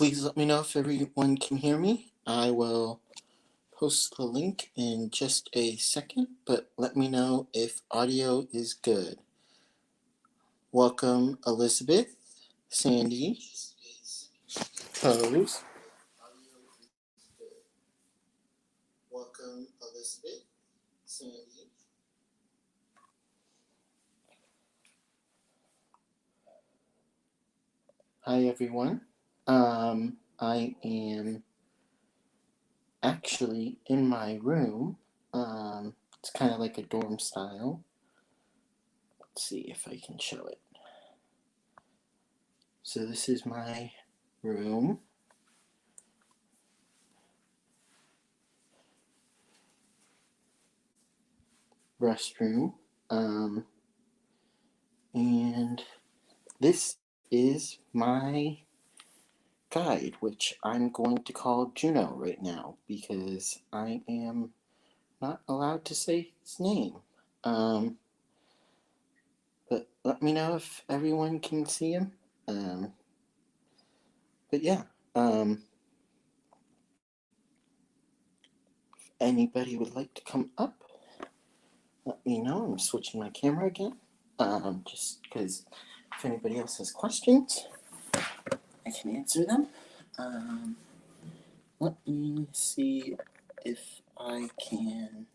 Please let me know if everyone can hear me. I will post the link in just a second, but let me know if audio is good. Welcome, Elizabeth, Sandy, Pose. Welcome, Elizabeth, Sandy. Hi, everyone. I am actually in my room. It's kind of like a dorm style. Let's see if I can show it. So this is my room. Restroom. And this is my guide, which I'm going to call Juno right now because I am not allowed to say his name. But let me know if everyone can see him. But yeah, if anybody would like to come up, let me know. I'm switching my camera again, just because if anybody else has questions, I can answer them. Let me see if I can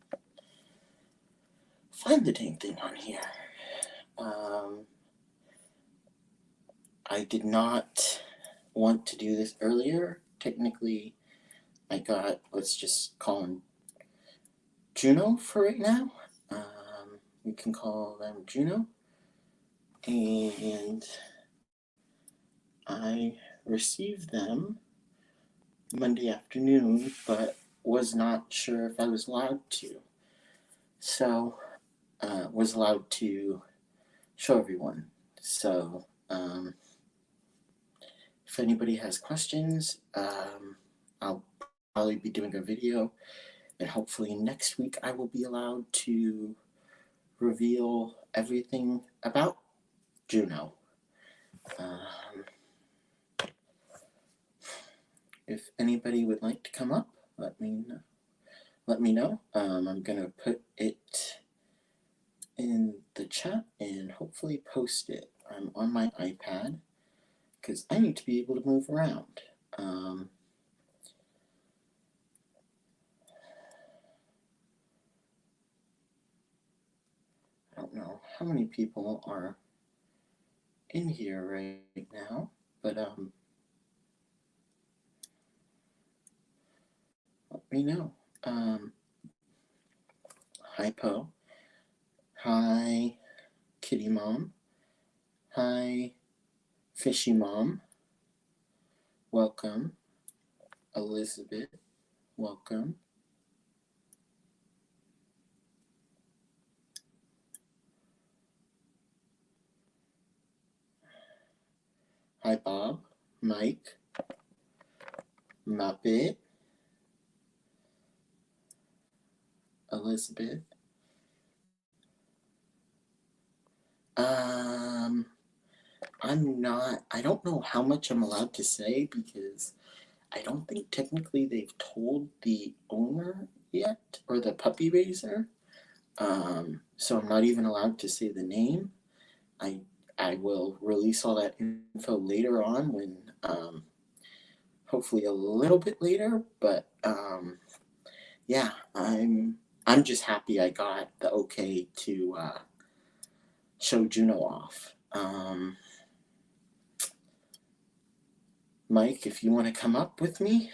find the dang thing on here. I did not want to do this earlier. Technically, I got, let's just call him Juno for right now. We can call them Juno. And I received them Monday afternoon, but was not sure if I was allowed to. So, was allowed to show everyone. So, if anybody has questions, I'll probably be doing a video, and hopefully next week I will be allowed to reveal everything about Juno. If anybody would like to come up, let me know. I'm gonna put it in the chat and hopefully post it. I'm on my iPad because I need to be able to move around. I don't know how many people are in here right now, but let me know. Hi Po. Hi Kitty Mom. Hi Fishy Mom. Welcome. Elizabeth. Welcome. Hi Bob. Mike. Muppet. Elizabeth. I don't know how much I'm allowed to say because I don't think technically they've told the owner yet, or the puppy raiser. So I'm not even allowed to say the name. I will release all that info later on when, hopefully a little bit later, but yeah, I'm just happy I got the okay to show Juno off. Mike, if you want to come up with me,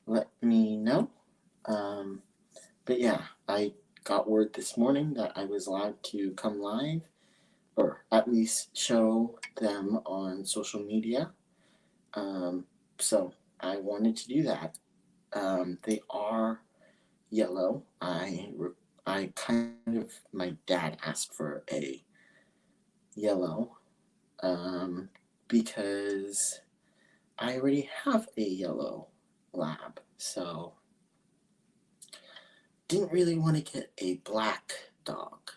let me know. But yeah, I got word this morning that I was allowed to come live, or at least show them on social media. So I wanted to do that. They are yellow. I kind of, my dad asked for a yellow, because I already have a yellow lab, so didn't really want to get a black dog,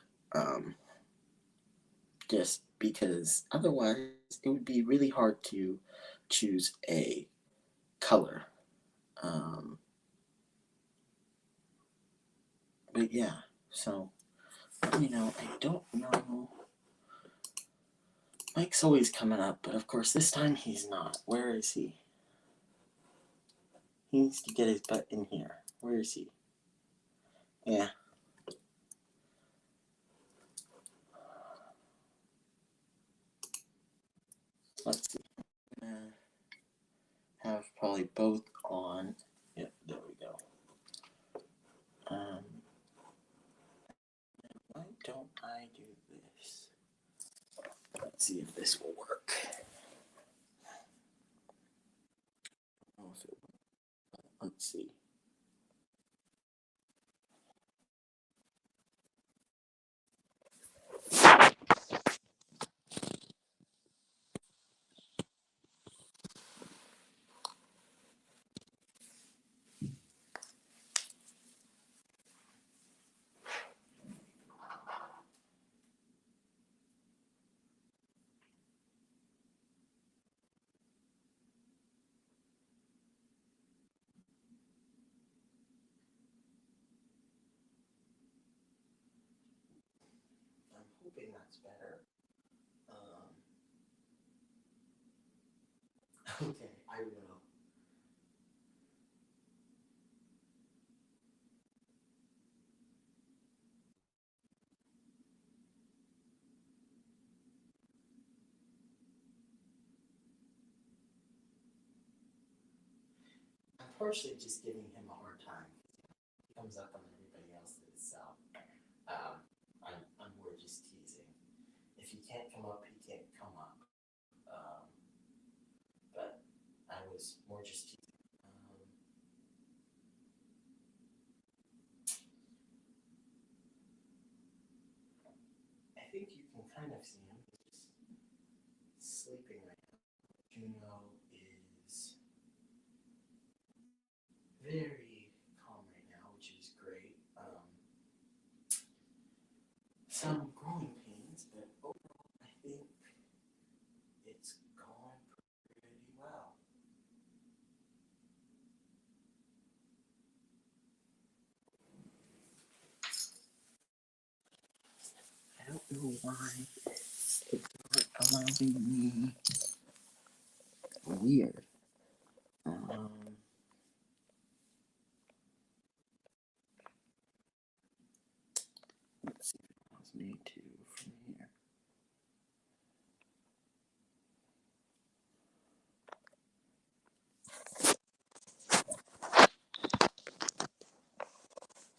just because otherwise it would be really hard to choose a color. But yeah, so let me know. I don't know. Mike's always coming up, but of course this time he's not. Where is he? He needs to get his butt in here. Where is he? Yeah. Let's see. I'm gonna have probably both on. Yep, there we go. Why don't I do this? Let's see if this will work. Oh, if it will. Let's see. I'm hoping that's better. Okay, I will. I'm partially just giving him a hard time. He comes up on everybody else's, so I'm more just teasing. If he can't come up, he can't come up. But I was more just teasing. I think you can kind of see him. He's just sleeping right now. Juno is very calm right now, which is great. Some growing pains, but overall, I think it's gone pretty well. I don't know why it's not allowing me. Weird. Let's see if it allows me to from here.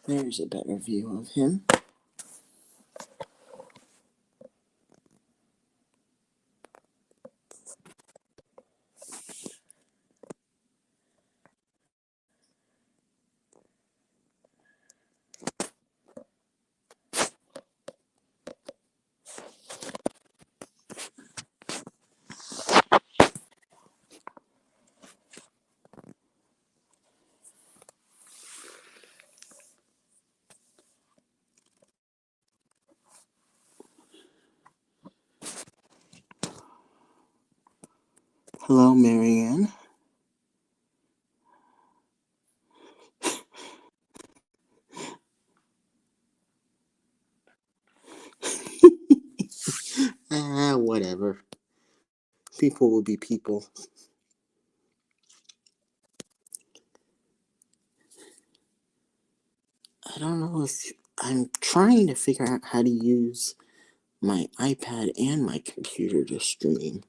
There's a better view of him. Hello, Marianne. Whatever. People will be people. I don't know if I'm trying to figure out how to use my iPad and my computer to stream.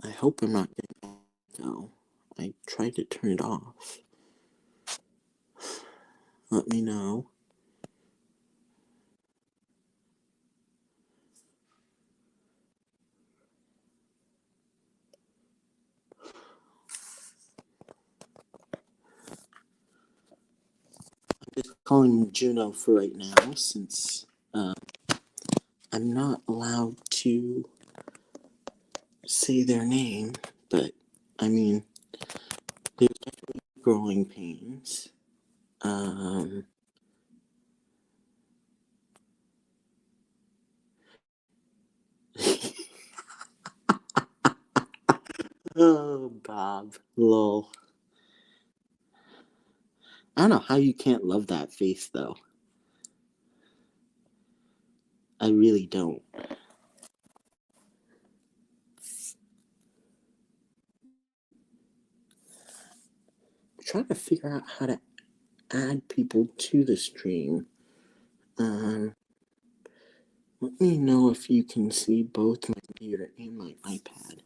I hope I'm not getting echo. I tried to turn it off. Let me know. I'm just calling Juno for right now since I'm not allowed to say their name, but I mean, there's definitely growing pains. Oh, Bob. Lol. I don't know how you can't love that face, though. I really don't. I'm trying to figure out how to add people to the stream. Let me know if you can see both my computer and my iPad.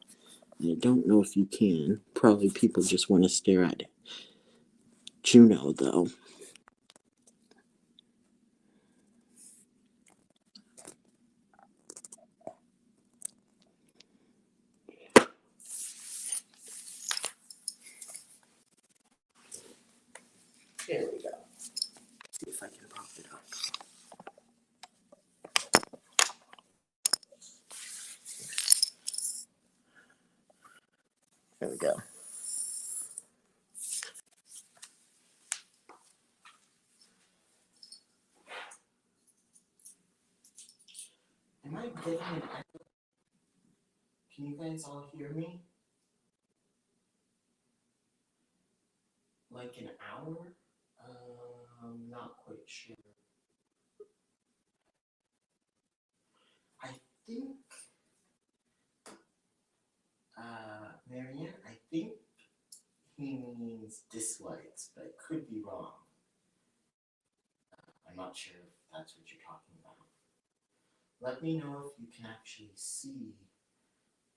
I don't know if you can. Probably people just want to stare at Juno, though. There we go. See if I can pop it up. There we go. Am I getting an echo? Can you guys all hear me? Like an hour? Not quite sure. I think, Marianne, I think he means dislikes, but it could be wrong. I'm not sure if that's what you're talking about. Let me know if you can actually see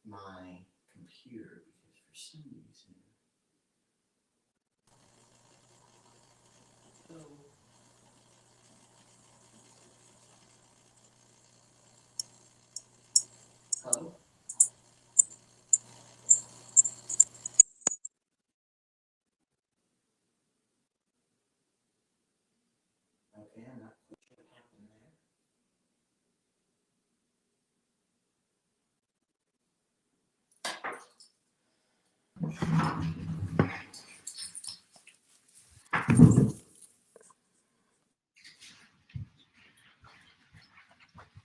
my computer, because for some reason. Hello? Okay, I'm not quite sure what happened there.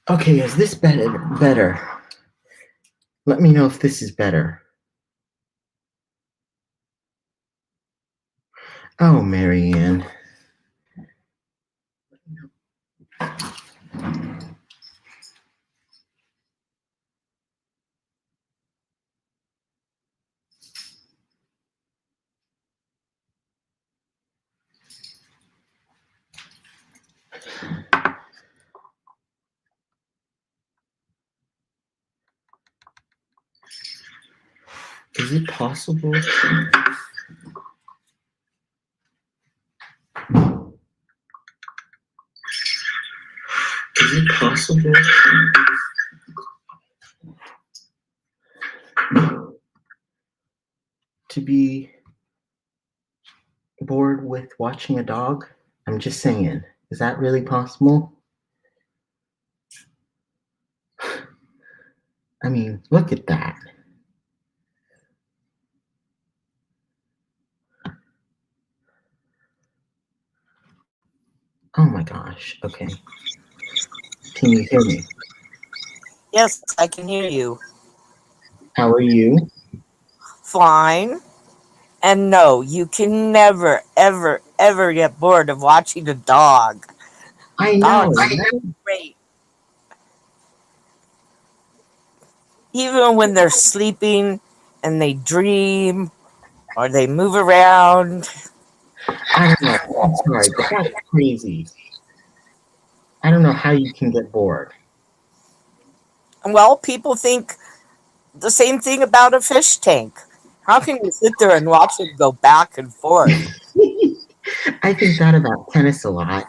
Okay, is this better? Let me know if this is better. Oh, Marianne. Is it possible? Is it possible to be bored with watching a dog? I'm just saying. Is that really possible? I mean, look at that. Oh my gosh. Okay. Can you hear me? Yes, I can hear you. How are you? Fine. And no, you can never, ever, ever get bored of watching a dog. I know. Dogs are great. Even when they're sleeping and they dream or they move around. I don't know. I'm sorry, but that's crazy. I don't know how you can get bored. Well, people think the same thing about a fish tank. How can you sit there and watch it go back and forth? I think that about tennis a lot.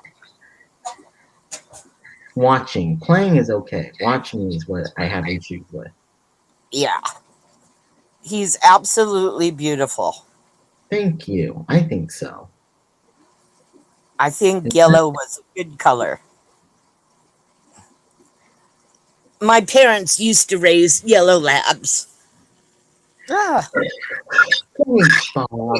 Watching. Playing is okay. Watching is what I have issues with. Yeah. He's absolutely beautiful. Thank you. I think so. I think yellow was a good color. My parents used to raise yellow labs. Ah. Thanks, Bob.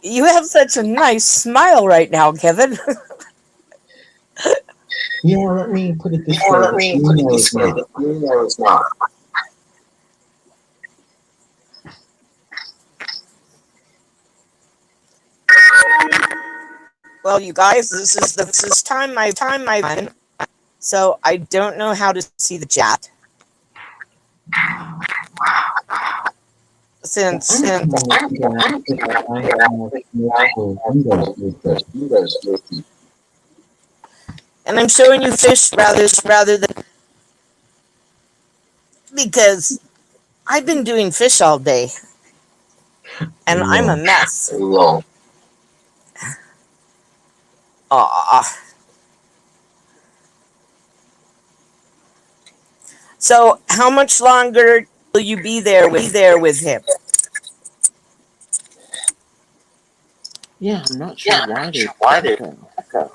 You have such a nice smile right now, Kevin. Yeah, let me put it this way. The female is not. Well, you guys, this is time I've been, so I don't know how to see the chat Well, since I'm trying to figure out if I have multiple windows open. and I'm showing you fish rather than because I've been doing fish all day and I'm a Lol. mess. Aw. So how much longer will you be there with him? Yeah, I'm not sure why there's echo.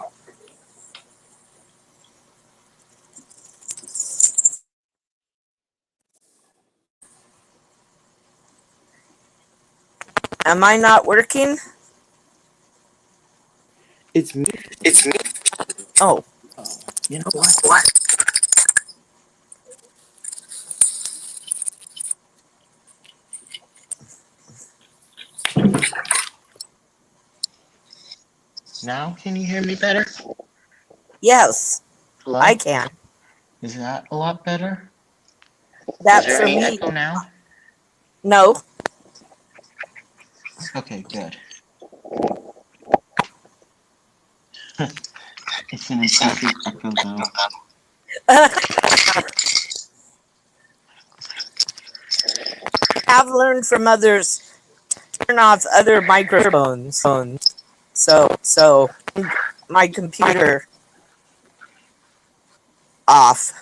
Am I not working? It's me. Oh, You know what? Now, can you hear me better? yes, I Hello? can. Is that a lot better? Is That there for any me. echo now? No. Okay, good. It's an impressive echo, though. I've learned from others turn off other microphones. So my computer off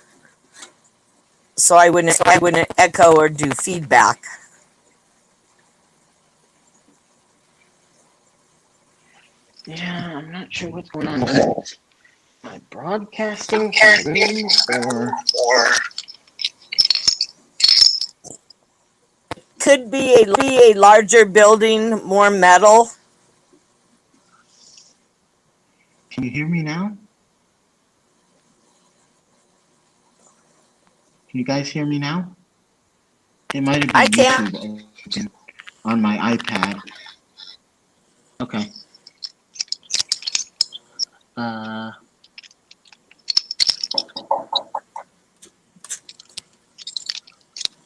so I wouldn't echo or do feedback. Yeah, I'm not sure what's going on. Am I broadcasting from the room or... Could be a larger building, more metal. Can you hear me now? Can you guys hear me now? It might have I been can. YouTube open on my iPad. Okay.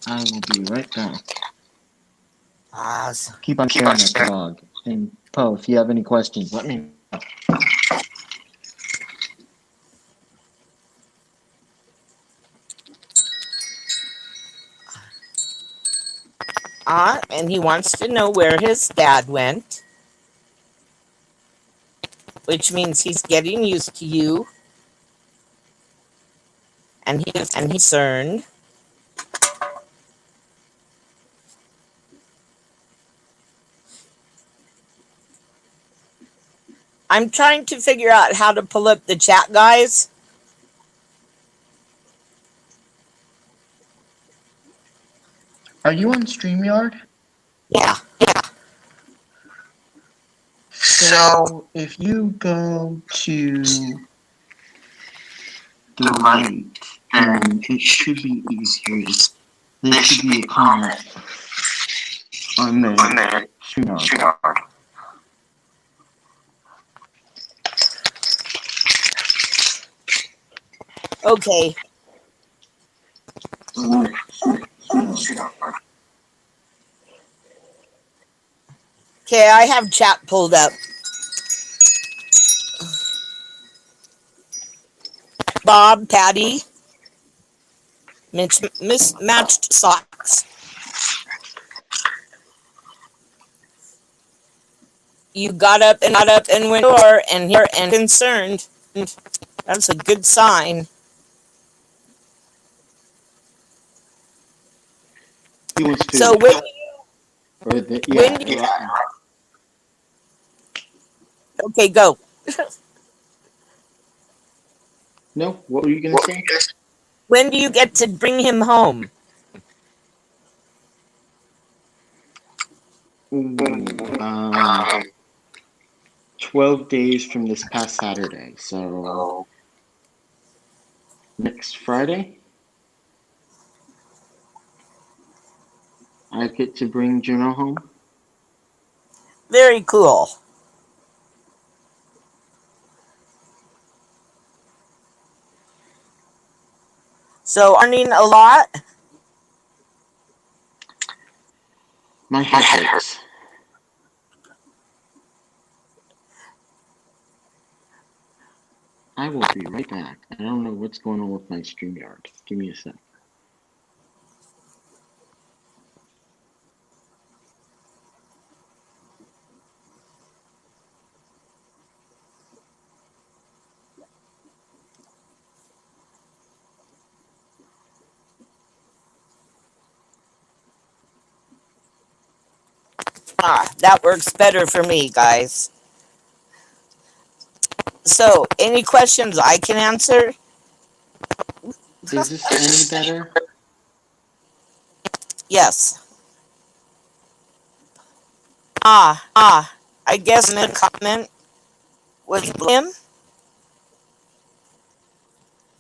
I will be right back. Keep on sharing that blog. And Poe, if you have any questions, let me know. And he wants to know where his dad went, which means he's getting used to you, and he's concerned. I'm trying to figure out how to pull up the chat, guys. Are you on StreamYard? Yeah. So if you go to the right, then it should be easier. There should be a comment on the StreamYard. Okay. Okay, I have chat pulled up. Bob, Patty, mismatched socks. You got up and went door and here and concerned. That's a good sign. He wants to. So okay, go. No, what were you gonna say? When do you get to bring him home? 12 days from this past Saturday. So next Friday, I get to bring Juno home. Very cool. So, earning a lot? My head hurts. I will be right back. I don't know what's going on with my StreamYard. Give me a sec. That works better for me, guys. So, any questions I can answer? Is this any better? Yes. I guess the comment was him.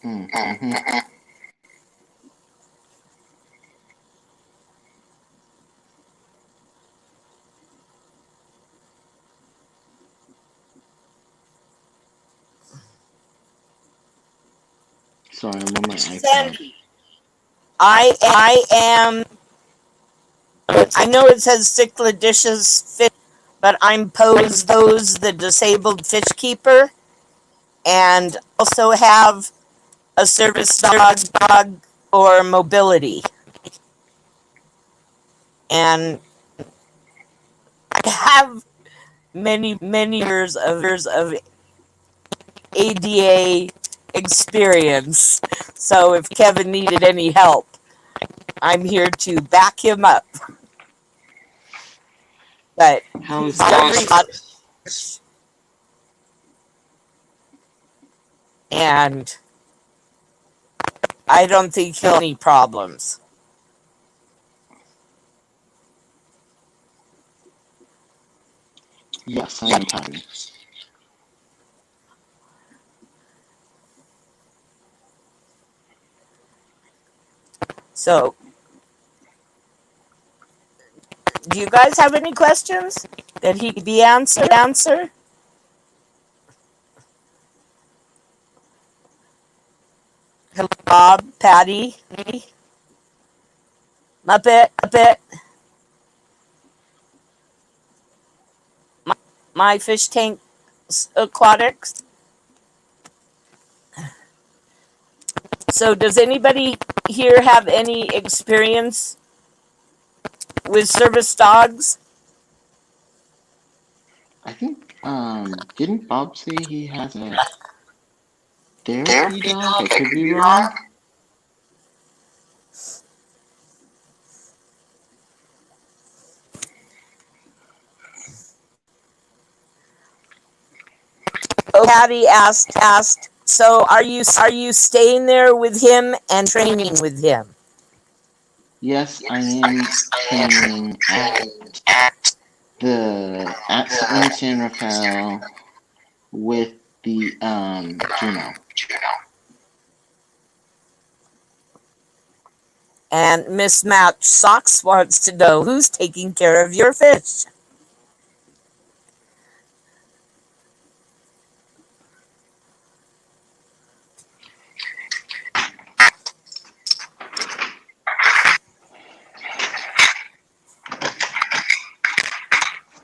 Mm-hmm. Sorry, I'm on my iPad. Sandy, I am. I know it says Cycladicious Fish, but I'm Pose the disabled fish keeper, and also have a service dog for mobility. And I have many years of ADA experience. So if Kevin needed any help, I'm here to back him up. But How is that? And I don't think he'll have any problems. Yes, I am happy. So, do you guys have any questions that he could be answer? Hello, Bob, Patty, Muppet, my fish tank aquatics. So, does anybody here have any experience with service dogs? I think, didn't Bob say he has a therapy dog? I could be wrong. Oh, Patty asked. So, are you staying there with him and training with him? Yes, I am training at San Rafael with the Juno. And Miss Match Socks wants to know who's taking care of your fish.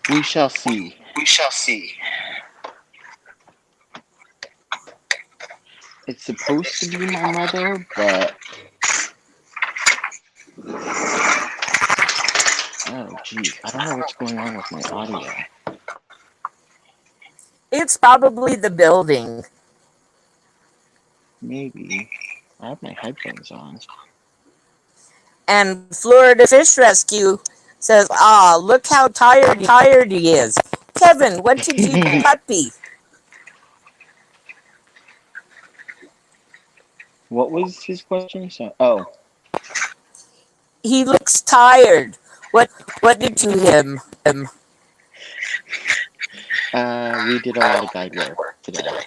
We shall see. It's supposed to be my mother, but oh geez, I don't know what's going on with my audio. It's probably the building. Maybe. I have my headphones on. And Florida Fish Rescue says, look how tired he is. Kevin, what did you do, puppy? What was his question? Oh. He looks tired. What did you do him? We did a lot of guide work today.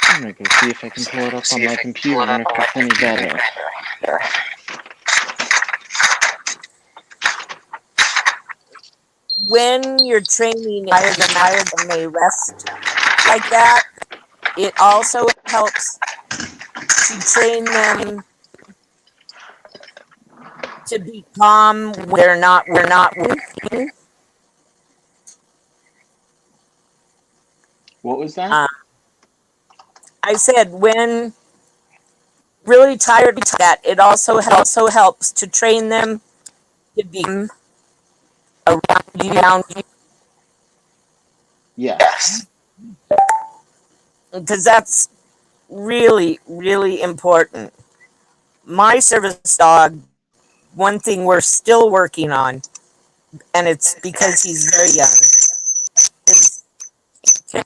I'm gonna go see if I can pull it up on my computer and if it's any better. When you're training higher than they rest like that, it also helps to train them to be calm when we're not winning. What was that? I said when really tired that it also helps to train them to be around you Yes. because that's really important. My service dog, one thing we're still working on, and it's because he's very young, is,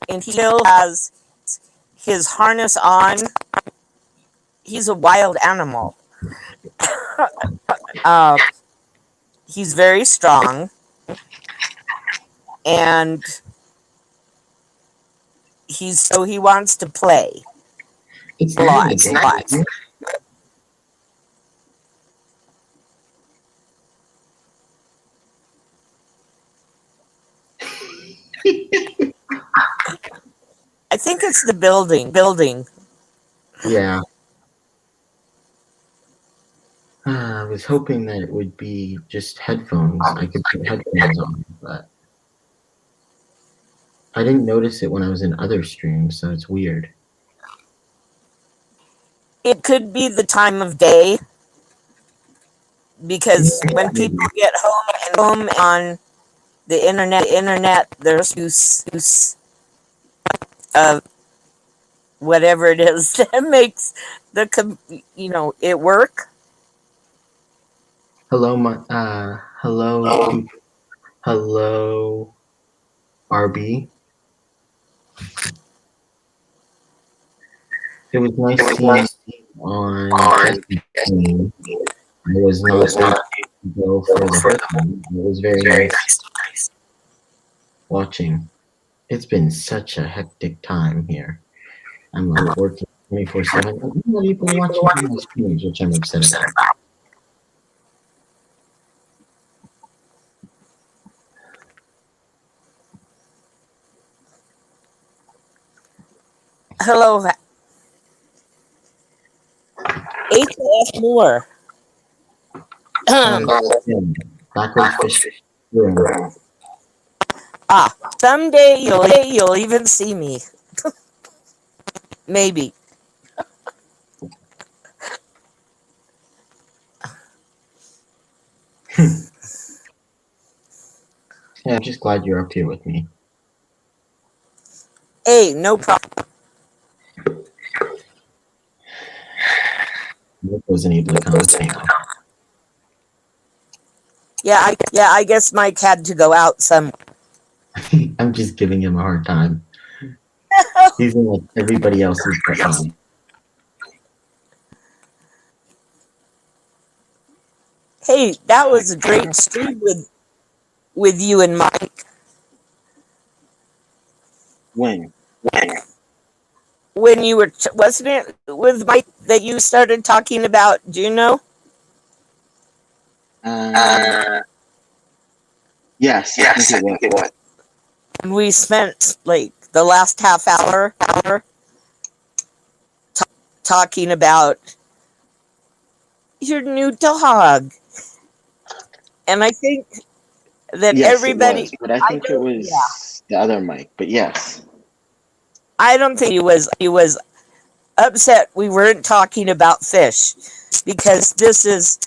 and he still has his harness on. He's a wild animal. Uh, he's very strong, and he wants to play It's a lot. I think it's the building. Yeah. I was hoping that it would be just headphones. I could put headphones on, but I didn't notice it when I was in other streams, so it's weird. It could be the time of day because when people get home on the internet, there's use of whatever it is that makes it work. Hello, hello, RB. It was nice seeing you on Jesse's. I was not able to go for the headphone. It was very nice watching. It's been such a hectic time here. I'm like working 24/7. I'm not even watching my streams, which I'm upset about. Hello, HF Moore. Backwards fish. Yeah. Someday you'll even see me. Maybe. Yeah, I'm just glad you're up here with me. Hey, no problem. Nick wasn't able to come. Yeah, I guess Mike had to go out some. I'm just giving him a hard time. He's in like everybody else's but mine. Hey, that was a great stream with you and Mike. When you were, wasn't it with Mike that you started talking about Juno? Yes, I think it was. And we spent like the last half hour talking about your new dog. And I think that Yes, everybody, it was, but I think it was the other Mike. But yes, I don't think he was upset we weren't talking about fish because this is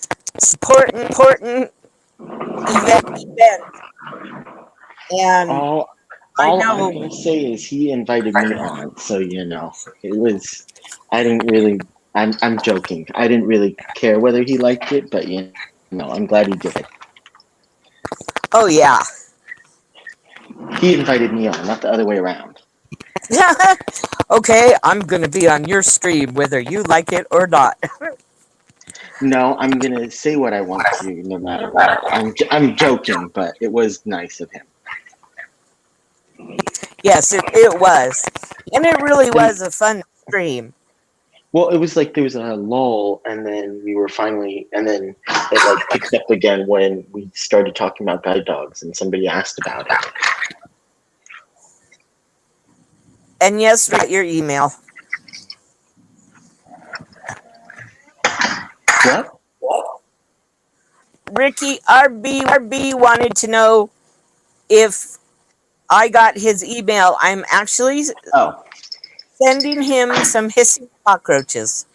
important event. And all I'm gonna say is he invited me on, so it was. I didn't really. I'm joking. I didn't really care whether he liked it, but I'm glad he did it. Oh yeah. He invited me on, not the other way around. Okay, I'm gonna be on your stream whether you like it or not. No, I'm gonna say what I want to, no matter what. I'm joking, but it was nice of him. Yes, it was. And it really And was a fun stream. well, it was like there was a lull, and then we were finally, and then it like picked up again when we started talking about guide dogs, and somebody asked about it. And yes, we got your email. What? Ricky RB wanted to know if I got his email. I'm actually Oh. sending him some hissing cockroaches.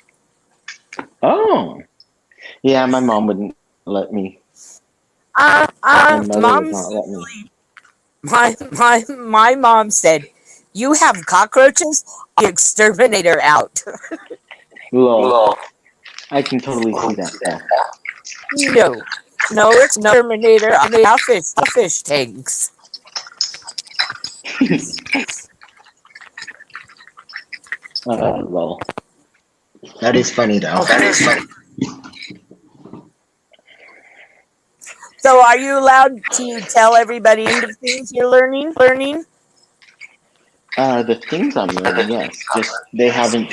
Oh. Yeah, my mom wouldn't let me. My mother Mom, would not let me. my mom said, "You have cockroaches? I'll exterminator out." Lol. I can totally see that though. No, it's no exterminator on the fish tanks. Lol. That is funny though. So, are you allowed to tell everybody the things you're learning? The things I'm learning, yes. Just they haven't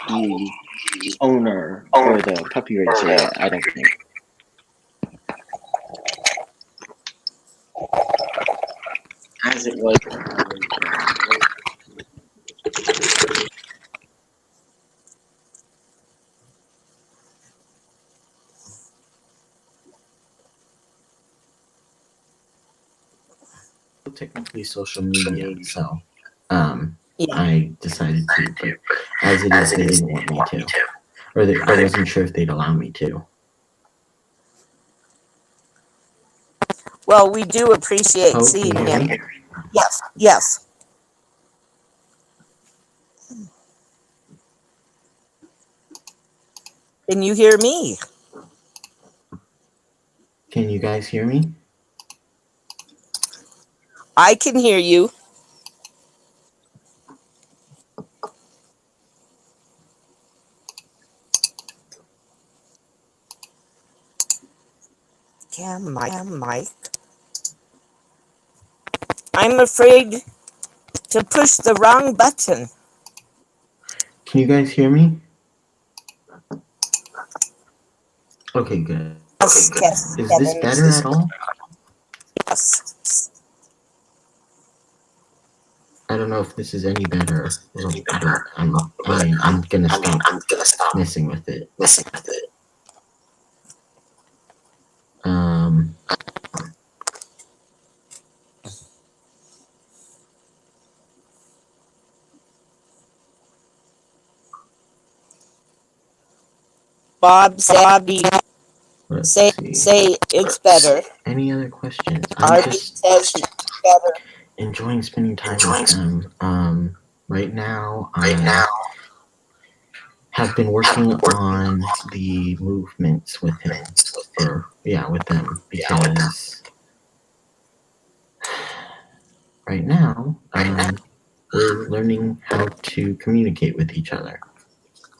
told the owner or the puppy racer yet, I don't think. As it was. Technically social media, so Yeah. I decided to, but as it is, they didn't want me to, or I wasn't sure if they'd allow me to. Well, we do appreciate Oh, seeing can you hear him. me? Yes. Can you hear me? Can you guys hear me? I can hear you. Cam mic. I'm afraid to push the wrong button. Can you guys hear me? Okay, good. Yes, Is this better at all? Yes. I don't know if this is any better, but I'm gonna stop messing with it. Bob said, Let's say see. it's better. Any other questions? I'm just says it's better. enjoying spending time with them. Right now, I have been working on the movements with him, with them, because right now, we're learning how to communicate with each other.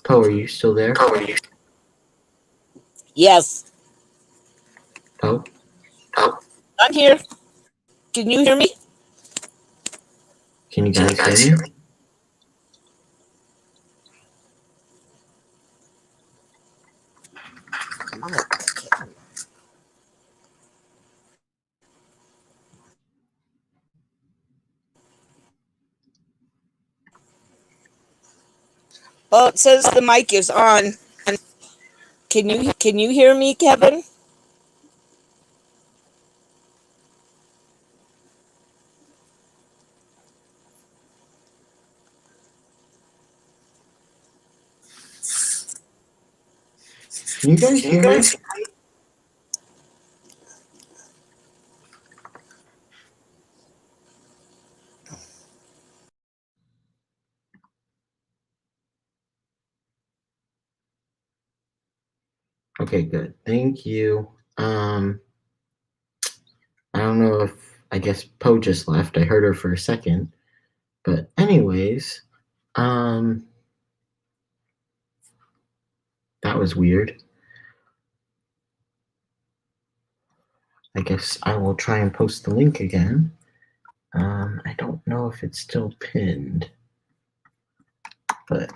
Poe, are you still there? Yes. Poe? I'm here. Can you hear me? Can you guys hear me? Well, it says the mic is on. Can you hear me, Kevin? Can you guys hear me? Okay, good. Thank you. I don't know if I guess Poe just left. I heard her for a second. But anyways, that was weird. I guess I will try and post the link again. I don't know if it's still pinned, but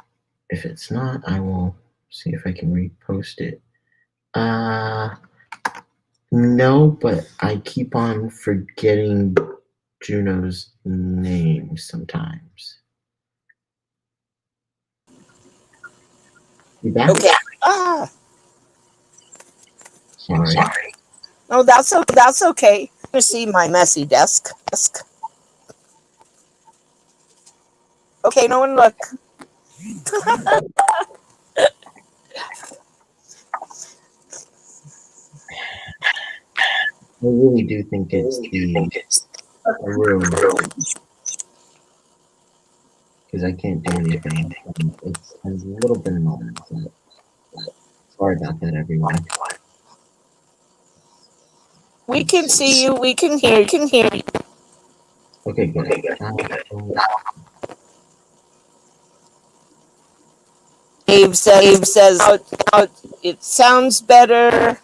if it's not, I will see if I can repost it. No, but I keep on forgetting Juno's name sometimes. You back? Okay. Sorry. No, that's okay. You see my messy desk. Okay, no one look. I really do think it's the room because I can't do anything. It's a little bit annoying. But sorry about that, everyone. We can see you. We can hear you. Okay, good. Dave says it sounds better.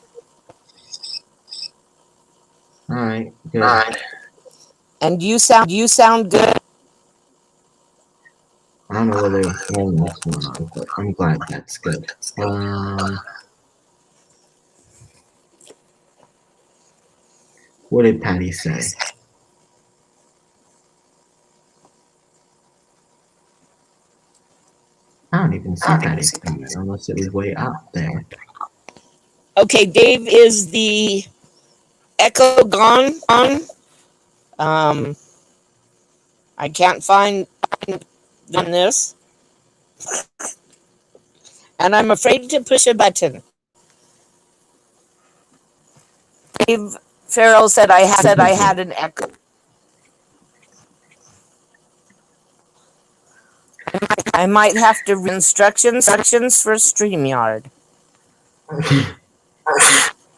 All right, good. And you sound good. I don't know whether what's going on, but I'm glad that's good. What did Patty say? I don't even see Patty's comment unless it was way up there. Okay, Dave, is the echo gone? I can't find this, and I'm afraid to push a button. Dave Farrell said I had an echo. I might have to read instructions for StreamYard.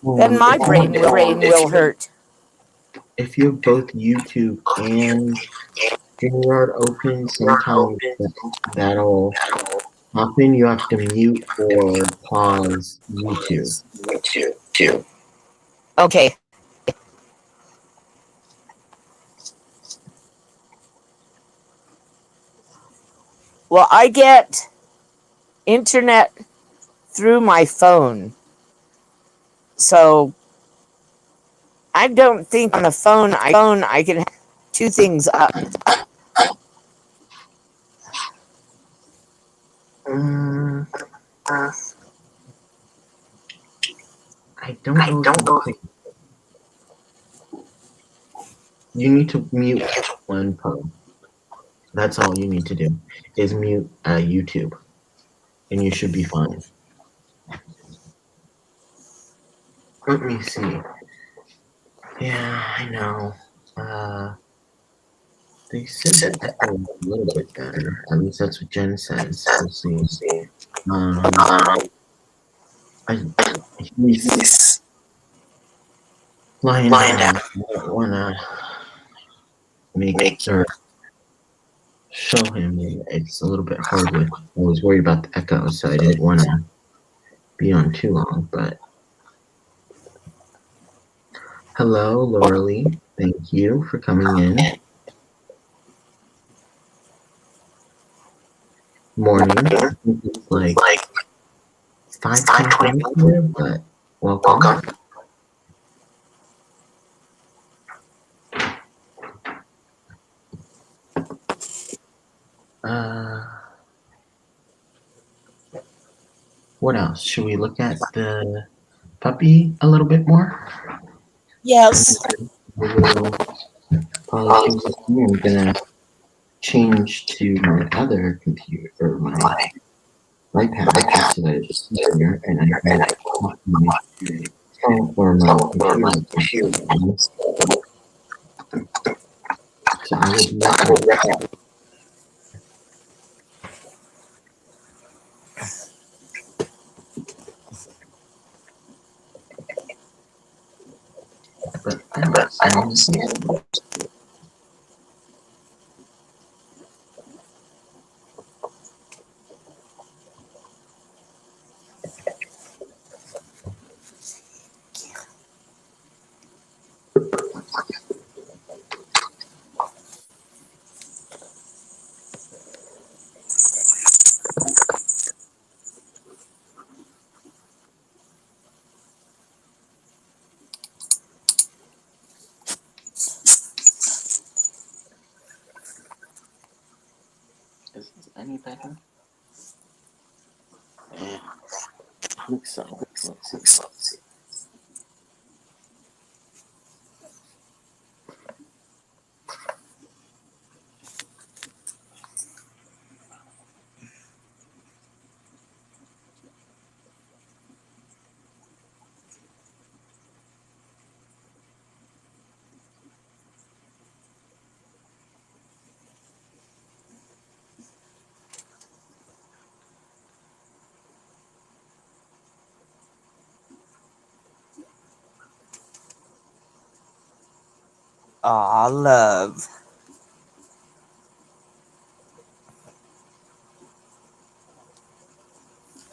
Then my brain will hurt. If you have both YouTube and StreamYard open, sometimes that'll happen. You have to mute or pause YouTube. Okay. Well, I get internet through my phone. So I don't think on the phone I can have two things up. I don't know. You need to mute one phone. That's all you need to do is mute YouTube, and you should be fine. Let me see. Yeah, I know. They said that echo was a little bit better. At least that's what Jen says. We'll see. He's lying down. I don't wanna make or show him. It's a little bit hard with. I was worried about the echo, so I didn't want to be on too long. But hello, Lauralee. Thank you for coming in. Morning. I think it's like 5:10 here, but welcome. What else? Should we look at the puppy a little bit more? Yes. I'm gonna change to my other computer or my iPad so that it's easier and I can talk to my phone or my computer. So I will do that. But I don't see it. Is this any better? Yeah, I think so. Let's see. Aw, love.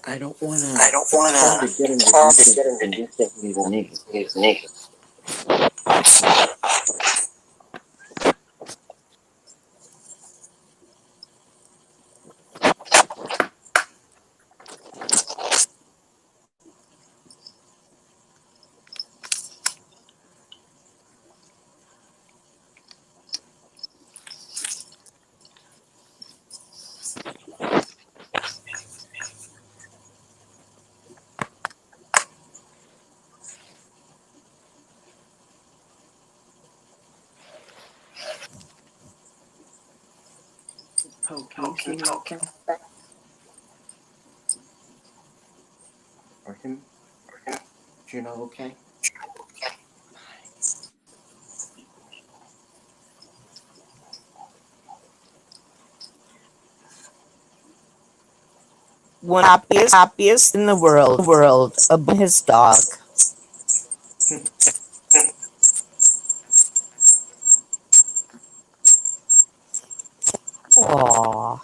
I don't wanna. It's Hard to get into hard to details get into and just details his name. his name. Poe, can you see me okay? Or him? Juno okay? One happiest in the world, above his dog. Aw.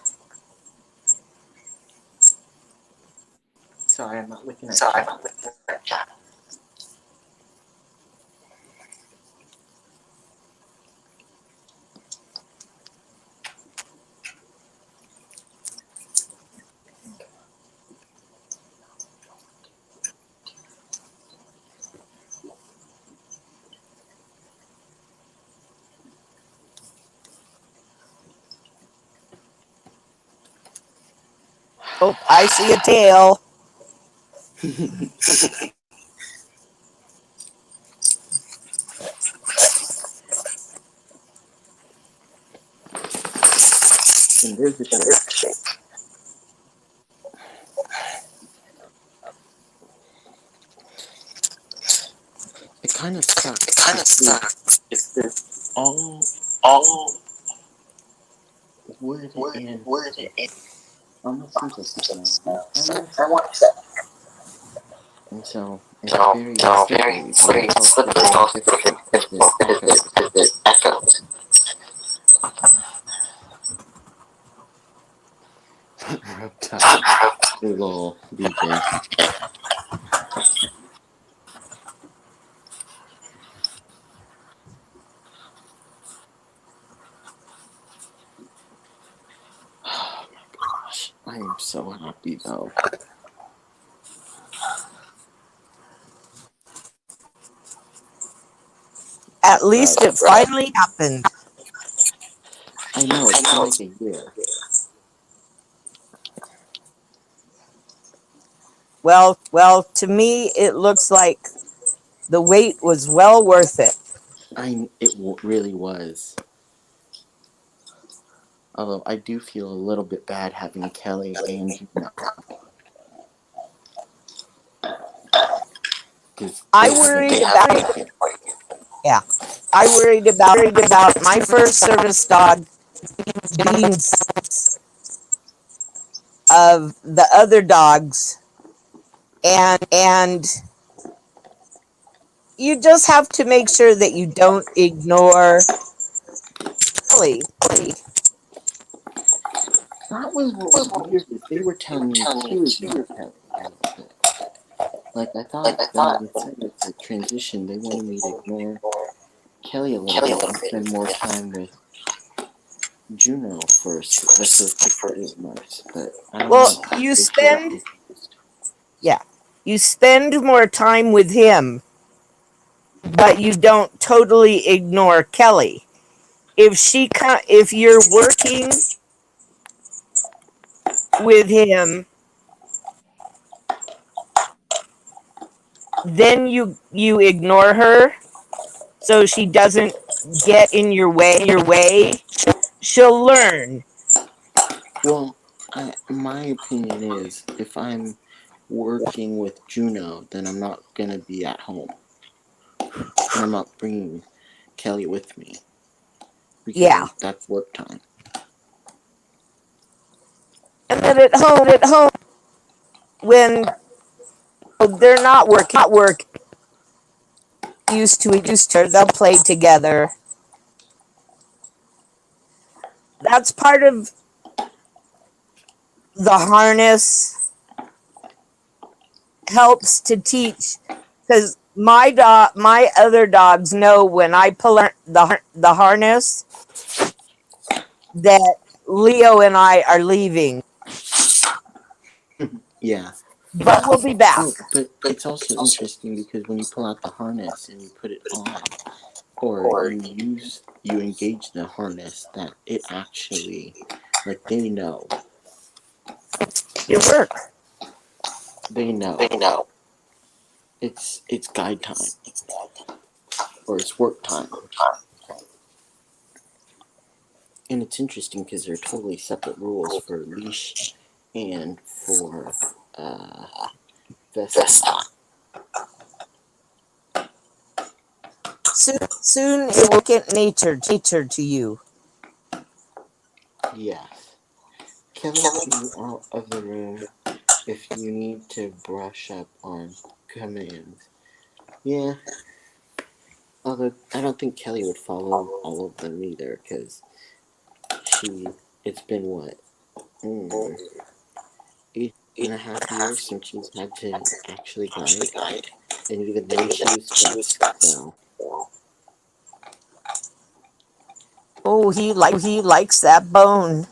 Sorry, I'm not looking at Sorry, I'm chat. not looking at that chat. Oh, I see a tail. And there's the shape. It kind of sucks. It kind of sucks. It's all All wood wood, and wood, and almost seems like stone. I want to And so it's so very very slippery. slippery. It's also It's very also difficult very because difficult it echoes. because it echoes. Reptile. Little DJ. Oh my gosh. I am so happy though. At least it finally happened. I know, it's been like a year. Well, to me, it looks like the wait was well worth it. Really was. Although I do feel a little bit bad having Kelly and Juno. I worried about I worried about my first service dog being of the other dogs, and you just have to make sure that you don't ignore Kelly. That was what was weird is they were telling me to ignore Kelly a little bit. Like I thought when they said it's a transition, they wanted me to ignore Kelly a little bit and spend more time with Juno first, the first 6 to 8 months. But I don't Well, know. you They still got spend confused. you spend more time with him, but you don't totally ignore Kelly. If you're working with him, then you ignore her so she doesn't get in your way, she'll learn. Well, my opinion is if I'm working with Juno, then I'm not gonna be at home, and I'm not bringing Kelly with me Yeah. because that's work time. And then at home, when they're not work used to each other, they'll play together. That's part of the harness, helps to teach, because my other dogs know when I pull the harness that Leo and I are leaving, Yeah. but we'll be back. Oh, but it's also interesting because when you pull out the harness and you put it on, or you engage the harness, that it actually, like, they know. Your work. They know. They know. It's guide time, or it's work time. And it's interesting because they're totally separate rules for leash and for vest time. Soon it will get nature to you. Yes. Kelly, be out of the room if you need to brush up on commands. Yeah. Although I don't think Kelly would follow all of them either, because it's been what? 8.5 years since she's had to actually guide, and even then she was stressed, so. Oh, he likes that bone.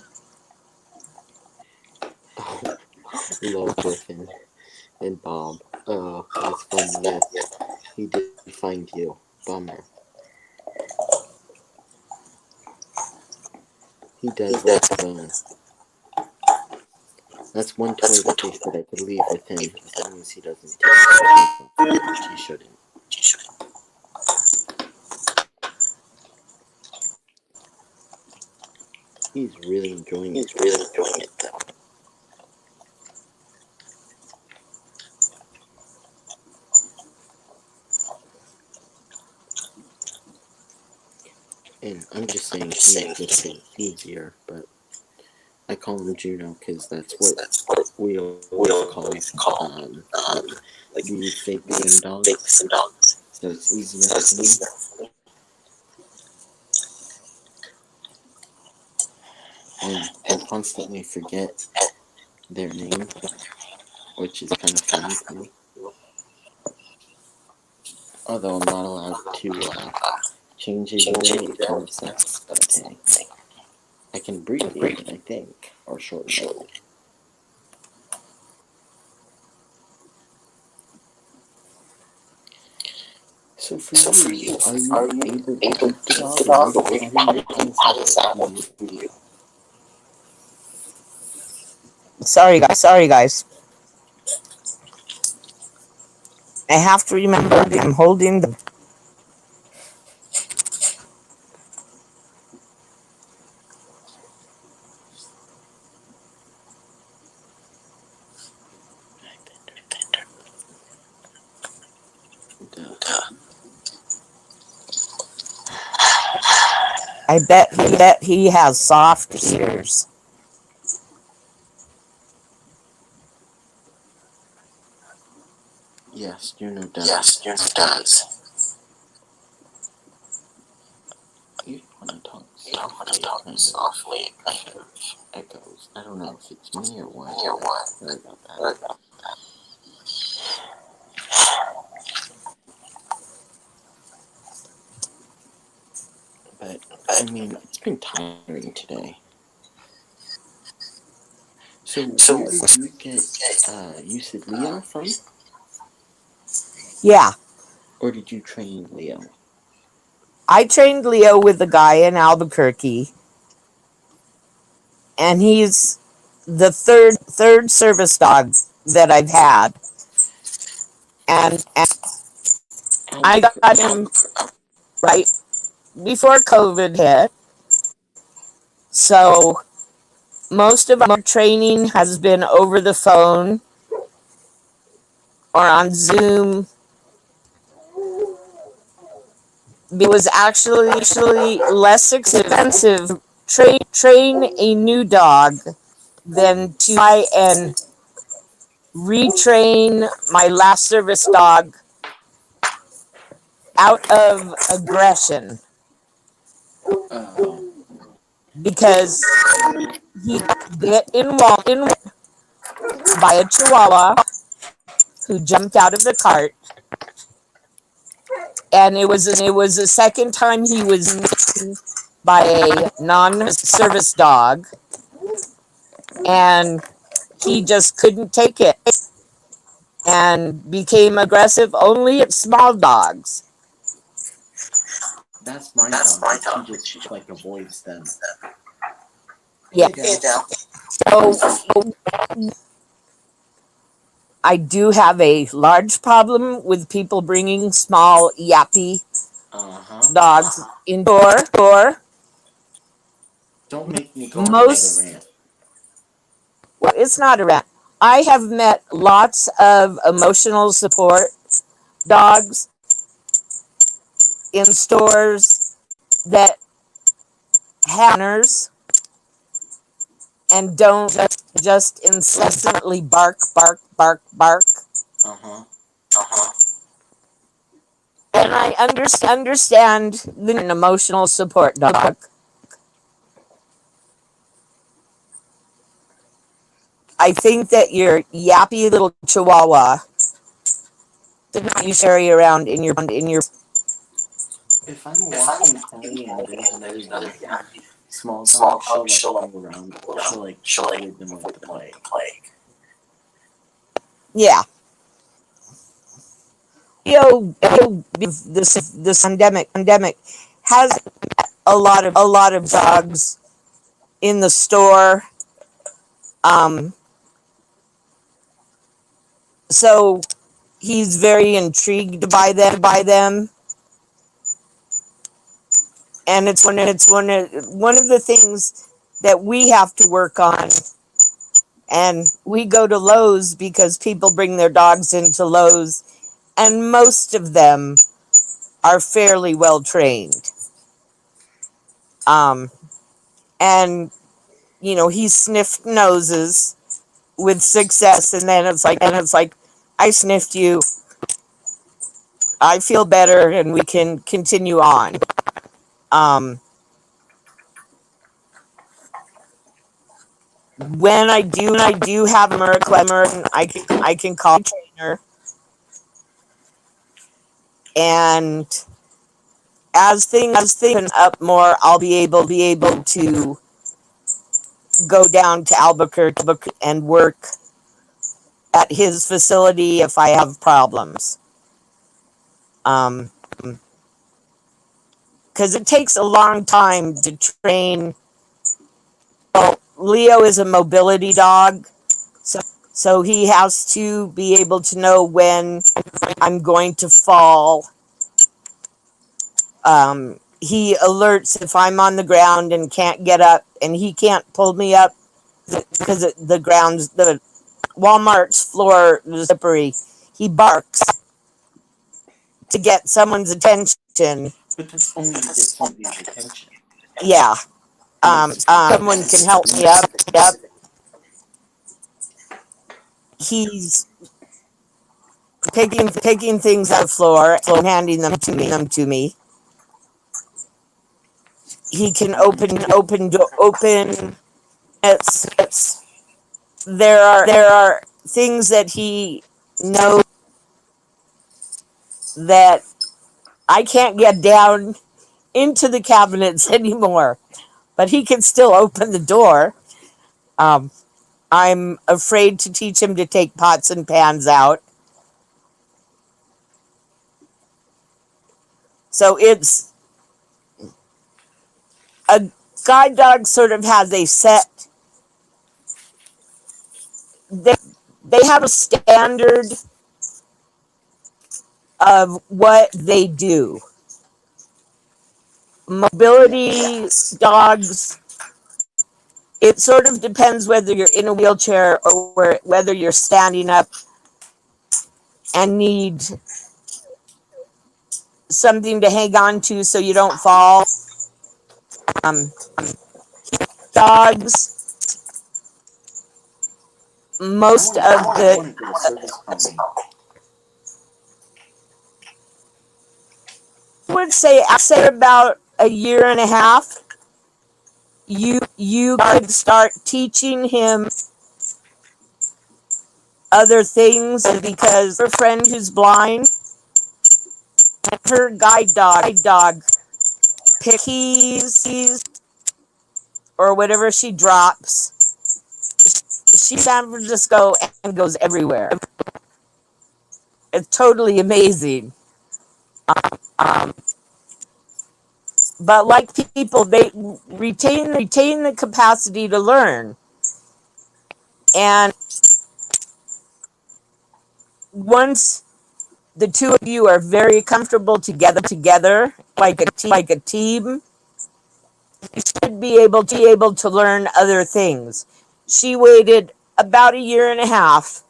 Oh, love Griffin and Bob. Oh, that's funny. Yes, he did find you. Bummer. He does like the bone. That's one toy space that I could leave with him as long as he doesn't take it, which he shouldn't. He's really enjoying it. Though. And I'm just saying he makes it easier, but I call him Juno because that's what we always call Like the fake sim dog. some dogs. So it's easier for me. And I constantly forget their name, which is kind of funny to me. Although I'm not allowed to change it today, it kind of sucks, but hey. I can abbreviate it, I think, or shorten it. So for you, are you able to keep the dog, or how does that work for you? Sorry guys. I have to remember I'm holding the. I bet he has soft ears. Yes, Juno does. You want to talk softly, kind of echoes. I don't know if it's me or what. Sorry about that. But, I mean, it's been tiring today. So where did you get, you said Leo from? Yeah, Or did you train Leo? I trained Leo with the guy in Albuquerque, and he's the third service dog that I've had, and I got him right before COVID hit. So most of our training has been over the phone or on Zoom. It was actually less expensive to train a new dog than to try and retrain my last service dog out of aggression, Oh, because he got in by a chihuahua who jumped out of the cart, and it was the second time he was bitten by a non-service dog, and he just couldn't take it and became aggressive only at small dogs. that's my dog. He just like avoids them. Yeah. Hey, Dal. So I do have a large problem with people bringing small yappy dogs indoor. Don't make me go on Most, another rant. well, it's not a rat. I have met lots of emotional support dogs in stores that have manners and don't just incessantly bark. Uh-huh. And I understand the emotional support dog. I think that your yappy little chihuahua you carry around in your If I'm walking Ellie and there's another yappy small dog, she'll like go around. She'll like avoid them like the plague. yeah. This pandemic has a lot of dogs in the store. So he's very intrigued by them, and it's one of the things that we have to work on. And we go to Lowe's because people bring their dogs into Lowe's, and most of them are fairly well trained. And he sniffed noses with success, and then it's like, I sniffed you. I feel better, and we can continue on. When I do have a miracle, I can call a trainer, and as things open up more, I'll be able to go down to Albuquerque and work at his facility if I have problems. Because it takes a long time to train. Well, Leo is a mobility dog, so he has to be able to know when I'm going to fall. He alerts if I'm on the ground and can't get up, and he can't pull me up because the Walmart's floor is slippery. He barks to get someone's attention. But that's only to get somebody's attention. Yeah. Someone can help me up. He's picking things off the floor and handing them to me. He can open. There are things that he knows that I can't get down into the cabinets anymore, but he can still open the door. I'm afraid to teach him to take pots and pans out. So it's a guide dog sort of has a set they have a standard of what they do. Mobility dogs, it sort of depends whether you're in a wheelchair or whether you're standing up and need something to hang on to so you don't fall. Dogs, most of I the want to get a service pony. I would say after about a year and a half, you could start teaching him other things because her friend who's blind, her guide dog pick keys or whatever she drops. She's San Francisco and goes everywhere. It's totally amazing. But like people, they retain the capacity to learn. And once the two of you are very comfortable together, like a team, you should be able to learn other things. She waited about a year and a half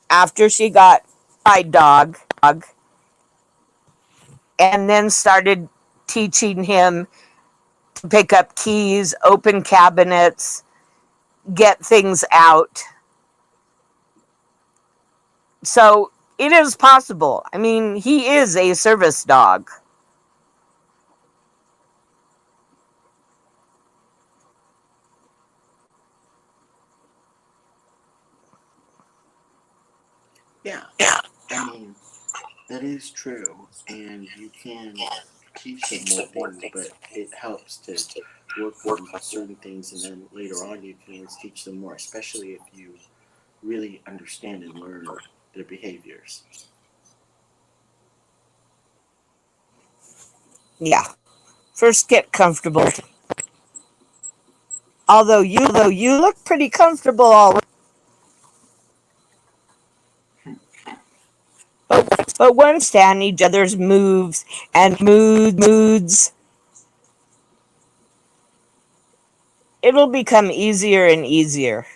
after she got guide dog, and then started teaching him to pick up keys, open cabinets, get things out. So it is possible. I mean, he is a service dog. Yeah, I mean, that is true, and you can teach them more things, but it helps to work on certain things, and then later on you can always teach them more, especially if you really understand and learn their behaviors. Yeah. First get comfortable. Although you look pretty comfortable already. But once stand each other's moves and moods, it'll become easier and easier.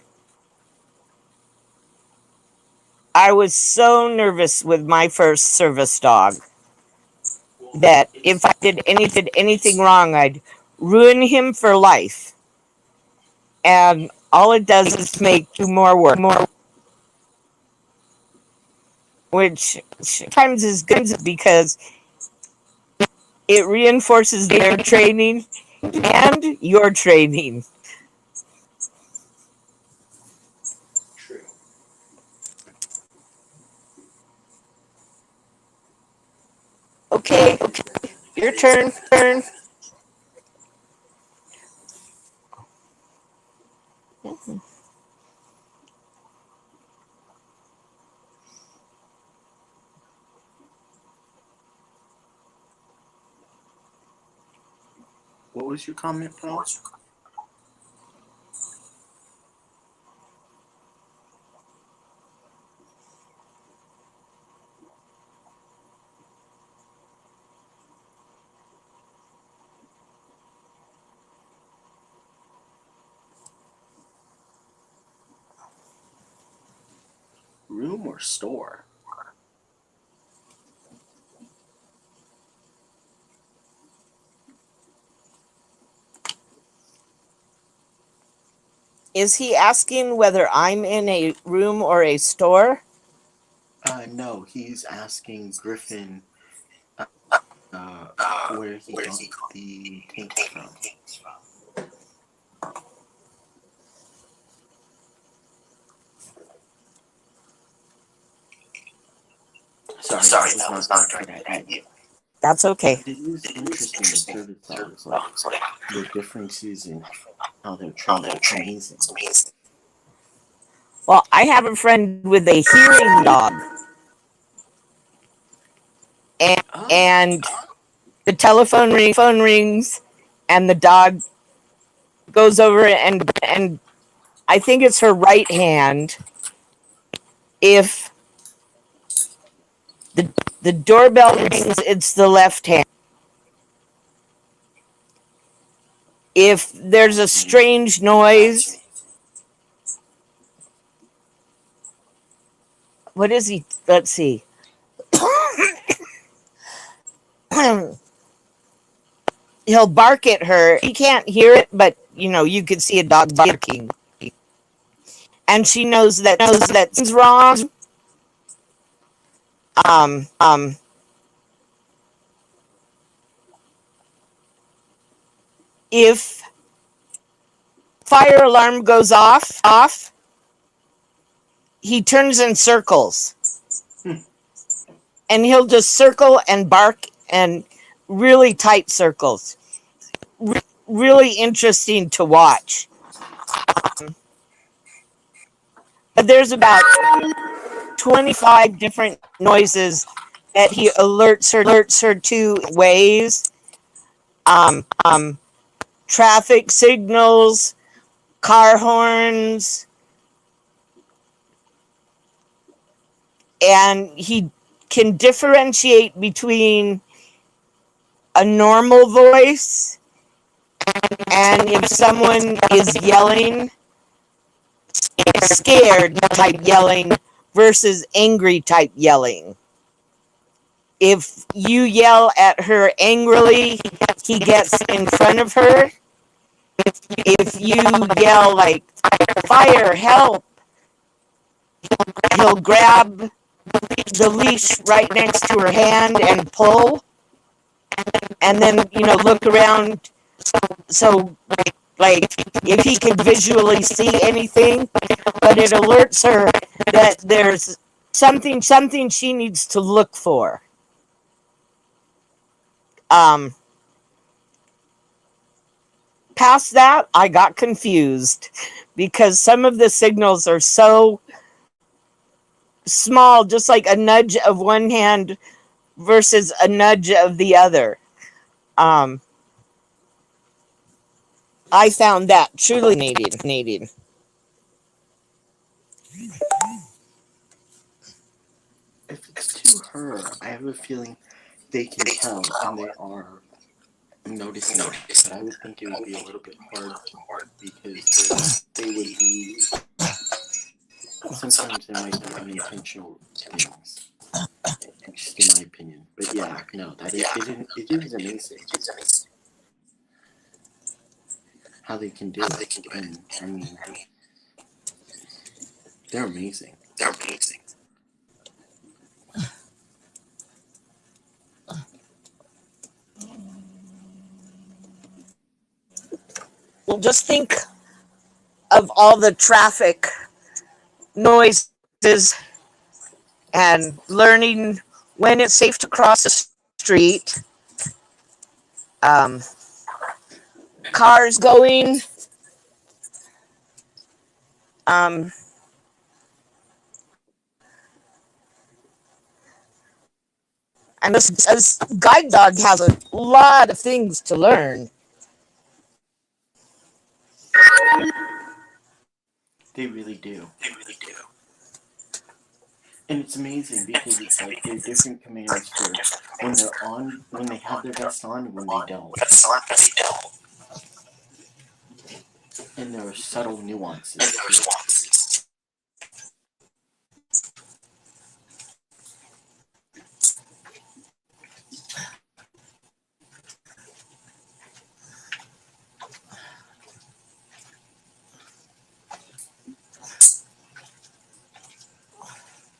I was so nervous with my first service dog that if I did anything wrong, I'd ruin him for life. And all it does is make you more work, which sometimes is good because it reinforces their training and your training. True. Okay, your turn. What was your comment, Paul? Room or store? Is he asking whether I'm in a room or a store? No, he's asking Griffin where he got the tanks from. Sorry, that was not directed at you. That's okay. It is interesting in service dogs, like the differences in how they're trained. It's amazing. Well, I have a friend with a hearing dog. And the telephone rings and the dog goes over and I think it's her right hand. If the doorbell rings, it's the left hand. If there's a strange noise, what is he? Let's see. He'll bark at her. He can't hear it, but you could see a dog barking, and she knows that something's wrong. If fire alarm goes off, he turns in circles, and he'll just circle and bark and really tight circles. Really interesting to watch. But there's about 25 different noises that he alerts her to ways. Traffic signals, car horns, and he can differentiate between a normal voice and if someone is yelling, scared type yelling versus angry type yelling. If you yell at her angrily, he gets in front of her. If you yell like, fire, help, he'll grab the leash right next to her hand and pull. And then, look around. So, like, if he can visually see anything, but it alerts her that there's something she needs to look for. Past that, I got confused because some of the signals are so small, just like a nudge of one hand versus a nudge of the other. I found that truly fascinating. If it's to her, I have a feeling they can tell and they are noticing it. But I would think it would be a little bit hard because they would be. Sometimes there might be unintentional things. Just in my opinion. But yeah, no, it is amazing. How they can do it. And, I mean, they're amazing. Well, just think of all the traffic noises and learning when it's safe to cross the street. Cars going. And this guide dog has a lot of things to learn. They really do. And it's amazing because it's like they're different commands for when they're on, when they have their vest on, and when they don't. And there are subtle nuances.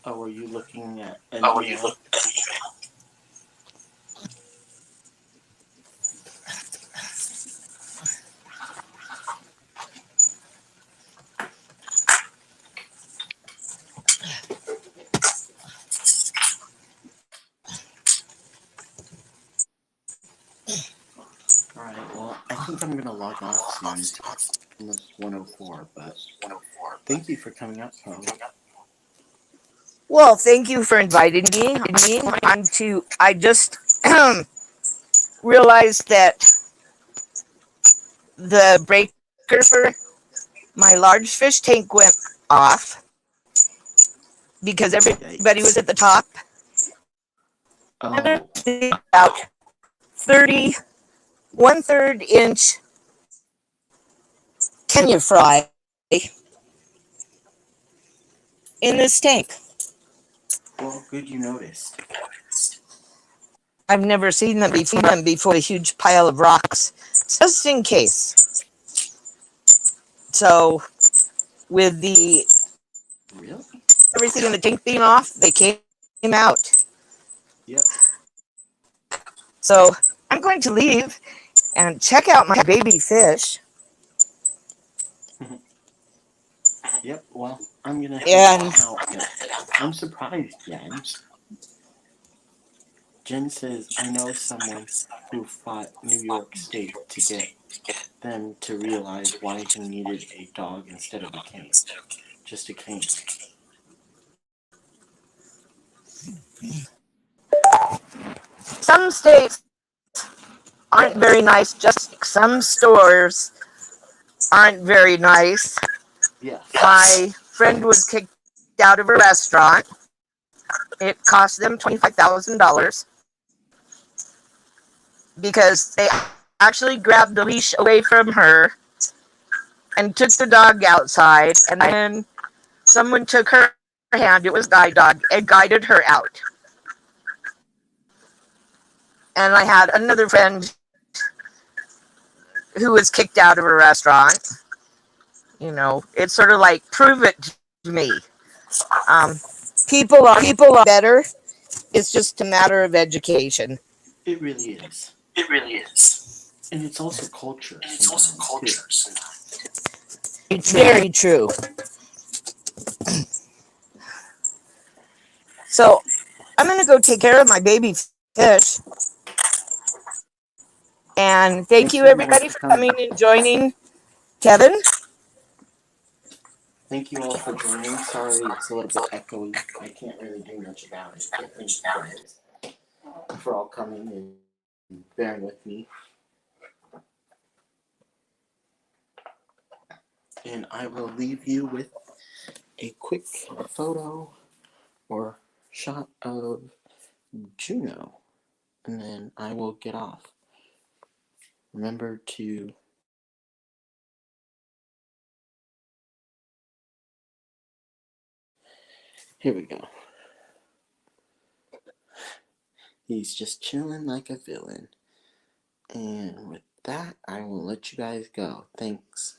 Oh, are you looking at an email? Alright, well, I think I'm gonna log off soon. It's almost 1:04, but thank you for coming up, Poe. Well, thank you for inviting me. I just realized that the breaker My large fish tank went off because everybody was at the top. Oh, About 30, 1/3 inch Kenya fry in this tank. well, good you noticed. I've never seen them before. A huge pile of rocks, just in case. So, with the Really? everything in the tank being off, they came out. Yep. So I'm going to leave and check out my baby fish. Yep. Well, I'm gonna And head out. I'm surprised, Jen. Jen says, I know someone who fought New York State to get them to realize why he needed a dog instead of a cane. Just a cane. some states aren't very nice, just like some stores aren't very nice. Yes. My friend was kicked out of a restaurant. It cost them $25,000 because they actually grabbed the leash away from her and took the dog outside, and then someone took her hand, it was a guide dog, and guided her out. And I had another friend who was kicked out of a restaurant. You know, it's sort of like, prove it to me. People are better. It's just a matter of education. It really is. It really is. And it's also culture. And it's also culture. It's very true. So I'm going to go take care of my baby fish. And thank you, everybody, for coming and joining. Kevin? Thank you all for joining. Sorry it's a little bit echoey. I can't really do much about it. But thank you guys for all coming and bearing with me. And I will leave you with a quick photo or shot of Juno. And then I will get off. Remember to here we go. He's just chilling like a villain. And with that, I will let you guys go. Thanks.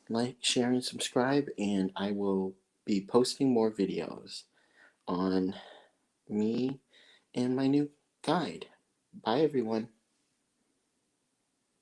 Like, share, and subscribe, and I will be posting more videos on me and my new guide. Bye, everyone.